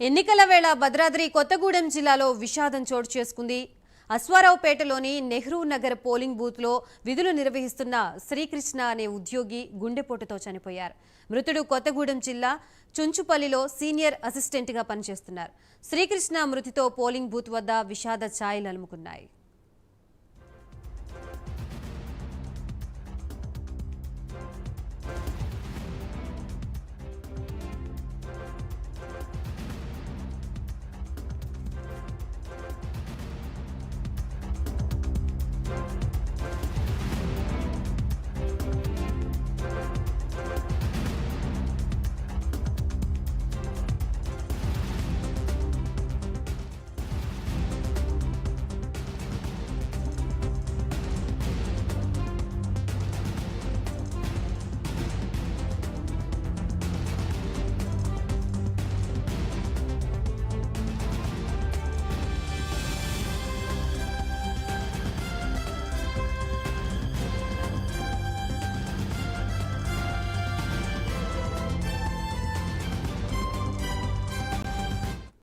ఎన్నికల వేళ భద్రాద్రి కొత్తగూడెం జిల్లాలో విషాదం చోటు చేసుకుంది. అశ్వారావుపేటలోని నెహ్రూ నగర్ పోలింగ్ బూత్లో విధులు నిర్వహిస్తున్న శ్రీకృష్ణ అనే ఉద్యోగి గుండెపోటుతో చనిపోయారు. మృతుడు కొత్తగూడెం జిల్లా చుంచుపల్లిలో సీనియర్ అసిస్టెంట్గా పనిచేస్తున్నారు. శ్రీకృష్ణ మృతితో పోలింగ్ బూత్ వద్ద విషాద ఛాయలు అలుముకున్నాయి.